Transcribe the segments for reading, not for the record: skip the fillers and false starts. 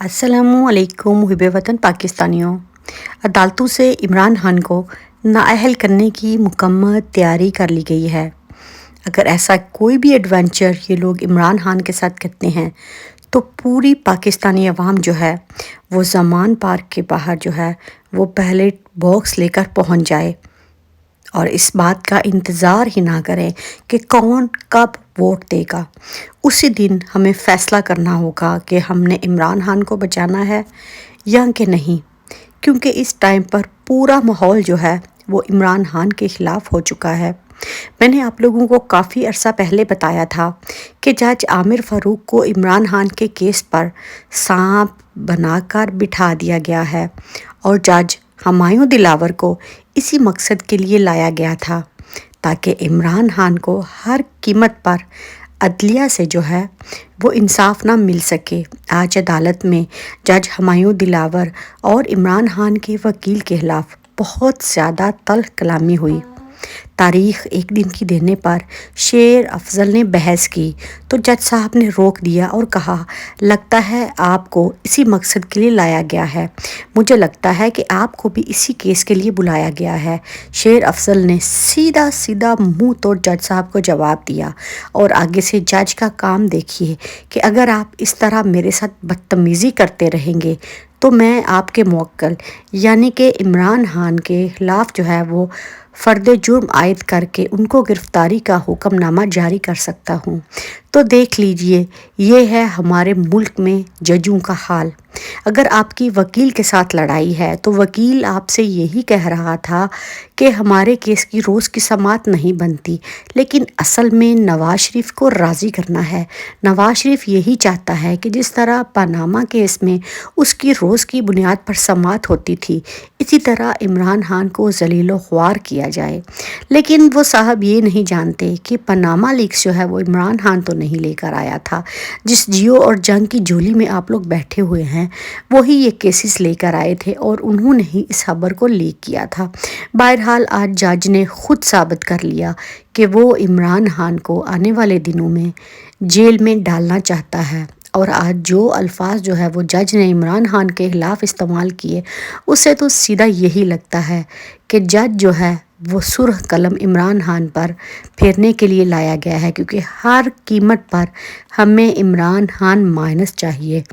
अस्सलाम वालेकुम हुब्बे वतन पाकिस्तानियों। अदालतों से इमरान खान को नाअहल करने की मुकम्मल तैयारी कर ली गई है। अगर ऐसा कोई भी एडवेंचर ये लोग इमरान खान के साथ करते हैं तो पूरी पाकिस्तानी अवाम जो है वो ज़मान पार्क के बाहर जो है वो पहले बॉक्स लेकर पहुंच जाए और इस बात का इंतज़ार ही ना करें कि कौन कब वोट देगा। उसी दिन हमें फ़ैसला करना होगा कि हमने इमरान खान को बचाना है या कि नहीं, क्योंकि इस टाइम पर पूरा माहौल जो है वो इमरान खान के ख़िलाफ़ हो चुका है। मैंने आप लोगों को काफ़ी अरसा पहले बताया था कि जज आमिर फ़ारूक को इमरान खान के केस पर सांप बनाकर बिठा दिया गया है और जज हुमायूं दिलावर को इसी मकसद के लिए लाया गया था ताकि इमरान खान को हर कीमत पर अदलिया से जो है वो इंसाफ ना मिल सके। आज अदालत में जज हुमायूं दिलावर और इमरान खान के वकील के खिलाफ बहुत ज़्यादा तल्ख़ कलामी हुई। तारीख़ एक दिन की देने पर शेर अफजल ने बहस की तो जज साहब ने रोक दिया और कहा, लगता है आपको इसी मकसद के लिए लाया गया है। मुझे लगता है कि आपको भी इसी केस के लिए बुलाया गया है। शेर अफजल ने सीधा सीधा मुंह तोड़ जज साहब को जवाब दिया और आगे से जज का काम देखिए कि अगर आप इस तरह मेरे साथ बदतमीज़ी करते रहेंगे तो मैं आपके मुवक्किल यानी कि इमरान खान के ख़िलाफ़ जो है वो फ़र्द जुर्म आयद करके उनको गिरफ़्तारी का हुक्मनामा जारी कर सकता हूँ। तो देख लीजिए, ये है हमारे मुल्क में जजों का हाल। अगर आपकी वकील के साथ लड़ाई है तो वकील आपसे यही कह रहा था कि हमारे केस की रोज़ की समाअत नहीं बनती, लेकिन असल में नवाज़ शरीफ को राज़ी करना है। नवाज़ शरीफ यही चाहता है कि जिस तरह पनामा केस में उसकी रोज़ की बुनियाद पर समाअत होती थी, इसी तरह इमरान खान को ज़लील ख्वार किया जाए। लेकिन वो साहब ये नहीं जानते कि पनामा लीक्स जो है वो इमरान खान तो नहीं लेकर आया था। जिस जियो और जंग की झोली में आप लोग बैठे हुए हैं वही ये केसेस लेकर आए थे और उन्होंने ही इस खबर को लीक किया था। बहरहाल आज जज ने खुद साबित कर लिया कि वो इमरान खान को आने वाले दिनों में जेल में डालना चाहता है और आज जो अल्फाज जो है वो जज ने इमरान खान के ख़िलाफ़ इस्तेमाल किए उससे तो सीधा यही लगता है कि जज जो है वो सुर्ख कलम इमरान खान पर फेरने के लिए लाया गया है, क्योंकि हर कीमत पर हमें इमरान खान माइनस चाहिए।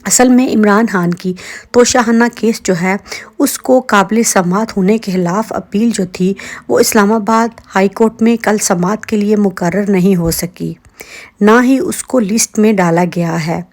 असल में इमरान खान की तोशाखाना केस जो है उसको काबिल समाअत होने के ख़िलाफ़ अपील जो थी वो इस्लामाबाद हाई कोर्ट में कल समाअत के लिए मुकर्रर नहीं हो सकी, ना ही उसको लिस्ट में डाला गया है।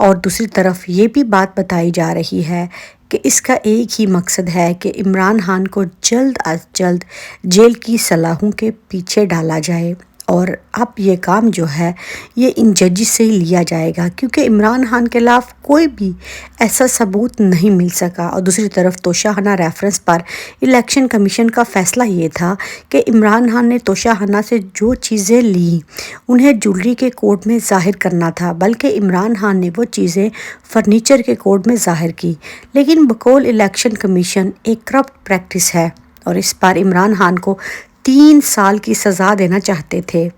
और दूसरी तरफ ये भी बात बताई जा रही है कि इसका एक ही मकसद है कि इमरान खान को जल्द अज जल्द जेल की सलाहों के पीछे डाला जाए और अब ये काम जो है ये इन जजेस से ही लिया जाएगा, क्योंकि इमरान खान के खिलाफ़ कोई भी ऐसा सबूत नहीं मिल सका। और दूसरी तरफ तोशाखाना रेफरेंस पर इलेक्शन कमीशन का फ़ैसला ये था कि इमरान खान ने तोशाखाना से जो चीज़ें ली उन्हें ज्वेलरी के कोड में ज़ाहिर करना था, बल्कि इमरान खान ने वो चीज़ें फ़र्नीचर के कोड में ज़ाहिर की। लेकिन बकौल इलेक्शन कमीशन एक करप्ट प्रैक्टिस है और इस पर इमरान खान को 3 साल की सज़ा देना चाहते थे।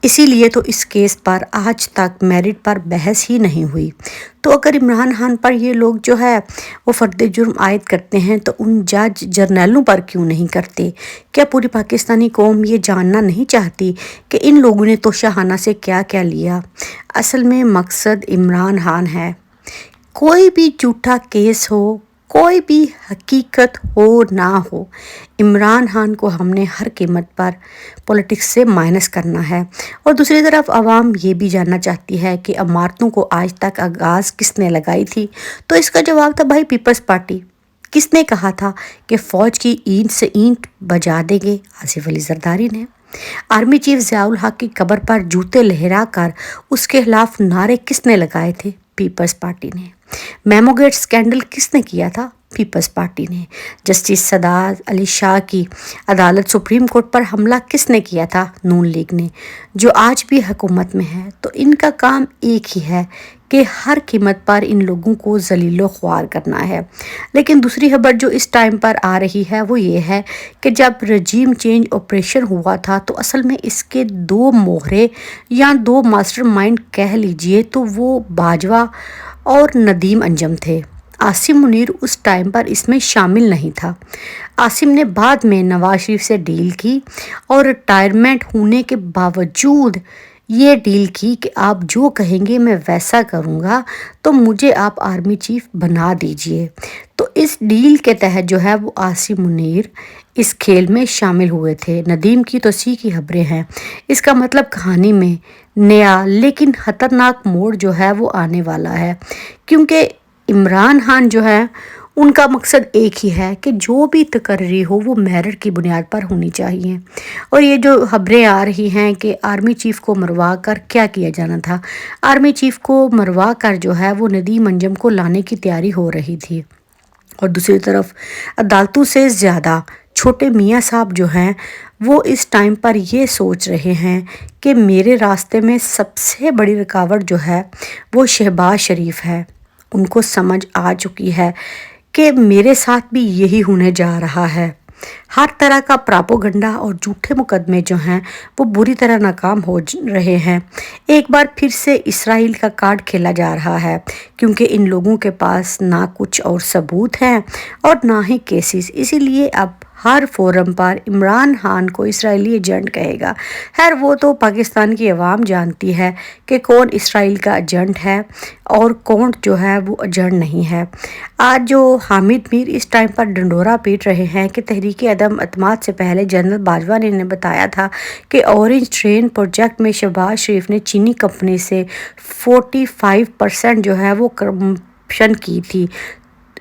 इसीलिए तो इस केस पर आज तक मेरिट पर बहस ही नहीं हुई। तो अगर इमरान खान पर ये लोग जो है वो फ़र्द जुर्म आयद करते हैं तो उन जज जर्नलों पर क्यों नहीं करते? क्या पूरी पाकिस्तानी कौम ये जानना नहीं चाहती कि इन लोगों ने तोशाखाना से क्या क्या लिया? असल में मकसद इमरान खान है। कोई भी झूठा केस हो, कोई भी हकीकत हो ना हो, इमरान खान को हमने हर कीमत पर पॉलिटिक्स से माइनस करना है। और दूसरी तरफ आवाम ये भी जानना चाहती है कि इमारतों को आज तक आगाज़ किसने लगाई थी? तो इसका जवाब था भाई पीपल्स पार्टी। किसने कहा था कि फ़ौज की ईंट से ईंट बजा देंगे? आसिफ अली जरदारी ने। आर्मी चीफ ज़ियाउल हक की कब्र पर जूते लहरा कर उसके खिलाफ नारे किसने लगाए थे? पीपल्स पार्टी ने। मेमोगेट स्कैंडल किसने किया था? पीपल्स पार्टी ने। जस्टिस सदात अली शाह की अदालत सुप्रीम कोर्ट पर हमला किसने किया था? नून लीग ने, जो आज भी हुकूमत में है। तो इनका काम एक ही है कि हर कीमत पर इन लोगों को ज़लील ख्वार करना है। लेकिन दूसरी खबर जो इस टाइम पर आ रही है वो ये है कि जब रजीम चेंज ऑपरेशन हुआ था तो असल में इसके 2 मोहरे या 2 मास्टरमाइंड कह लीजिए तो वो बाजवा اور ندیم انجم تھے۔ عاصم منیر اس ٹائم پر اس میں شامل نہیں تھا۔ عاصم نے بعد میں نواز شریف سے ڈیل کی اور ریٹائرمنٹ ہونے کے باوجود یہ ڈیل کی کہ آپ جو کہیں گے میں ویسا کروں گا، تو مجھے آپ آرمی چیف بنا دیجئے۔ تو اس ڈیل کے تحت جو ہے وہ عاصم منیر اس کھیل میں شامل ہوئے تھے۔ ندیم کی تو سی کی خبریں ہیں۔ اس کا مطلب کہانی میں نیا لیکن خطرناک موڑ جو ہے وہ آنے والا ہے، کیونکہ عمران خان جو ہے ان کا مقصد ایک ہی ہے کہ جو بھی تقرری ہو وہ میرٹ کی بنیاد پر ہونی چاہیے۔ اور یہ جو خبریں آ رہی ہیں کہ آرمی چیف کو مروا کر کیا کیا جانا تھا، آرمی چیف کو مروا کر جو ہے وہ ندیم انجم کو لانے کی تیاری ہو رہی تھی۔ اور دوسری طرف عدالتوں سے زیادہ چھوٹے میاں صاحب جو ہیں وہ اس ٹائم پر یہ سوچ رہے ہیں کہ میرے راستے میں سب سے بڑی رکاوٹ جو ہے وہ شہباز شریف ہے۔ ان کو سمجھ آ چکی ہے کہ میرے ساتھ بھی یہی ہونے جا رہا ہے۔ ہر طرح کا پراپوگنڈا اور جھوٹے مقدمے جو ہیں وہ بری طرح ناکام ہو رہے ہیں۔ ایک بار پھر سے اسرائیل کا کارڈ کھیلا جا رہا ہے، کیونکہ ان لوگوں کے پاس نہ کچھ اور ثبوت ہیں اور نہ ہی کیسز۔ اسی لیے اب ہر فورم پر عمران خان کو اسرائیلی ایجنٹ کہے گا۔ خیر وہ تو پاکستان کی عوام جانتی ہے کہ کون اسرائیل کا ایجنٹ ہے اور کون جو ہے وہ ایجنٹ نہیں ہے۔ آج جو حامد میر اس ٹائم پر ڈنڈورا پیٹ رہے ہیں کہ تحریک عدم اعتماد سے پہلے جنرل باجوہ نے بتایا تھا کہ اورنج ٹرین پروجیکٹ میں شہباز شریف نے چینی کمپنی سے 45% جو ہے وہ کرپشن کی تھی،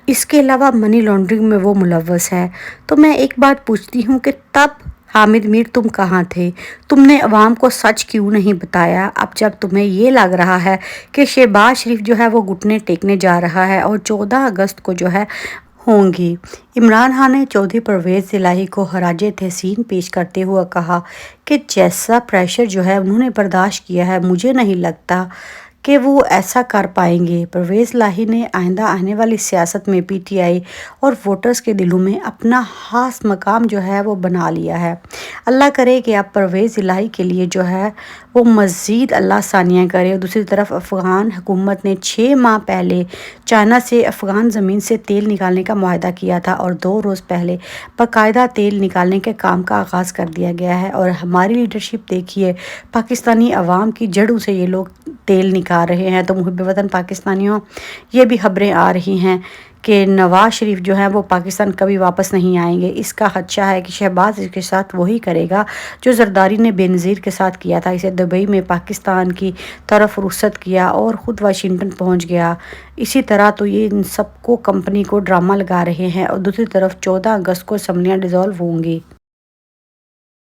اس کے علاوہ منی لانڈرنگ میں وہ ملوث ہے۔ تو میں ایک بات پوچھتی ہوں کہ تب حامد میر تم کہاں تھے؟ تم نے عوام کو سچ کیوں نہیں بتایا؟ اب جب تمہیں یہ لگ رہا ہے کہ شہباز شریف جو ہے وہ گھٹنے ٹیکنے جا رہا ہے اور 14 اگست کو جو ہے ہوں گی۔ عمران خان نے چودھری پرویز الہی کو خراج تحسین پیش کرتے ہوئے کہا کہ جیسا پریشر جو ہے انہوں نے برداشت کیا ہے، مجھے نہیں لگتا کہ وہ ایسا کر پائیں گے۔ پرویز الہی نے آئندہ آنے والی سیاست میں پی ٹی آئی اور ووٹرز کے دلوں میں اپنا خاص مقام جو ہے وہ بنا لیا ہے۔ اللہ کرے کہ اب پرویز الہی کے لیے جو ہے وہ مزید اللہ ثانیہ کرے۔ اور دوسری طرف افغان حکومت نے 6 ماہ پہلے چائنا سے افغان زمین سے تیل نکالنے کا معاہدہ کیا تھا اور 2 روز پہلے باقاعدہ تیل نکالنے کے کام کا آغاز کر دیا گیا ہے۔ اور ہماری لیڈرشپ دیکھیے، پاکستانی عوام کی جڑوں سے یہ لوگ تیل نکال رہے ہیں۔ تو محب وطن پاکستانیوں، یہ بھی خبریں آ رہی ہیں کہ نواز شریف جو ہیں وہ پاکستان کبھی واپس نہیں آئیں گے۔ اس کا خدشہ ہے کہ شہباز کے ساتھ وہی کرے گا جو زرداری نے بے نظیر کے ساتھ کیا تھا، اسے دبئی میں پاکستان کی طرف رخصت کیا اور خود واشنگٹن پہنچ گیا۔ اسی طرح تو یہ ان سب کو کمپنی کو ڈرامہ لگا رہے ہیں۔ اور دوسری طرف 14 اگست کو اسمبلیاں ڈیزالو ہوں گی۔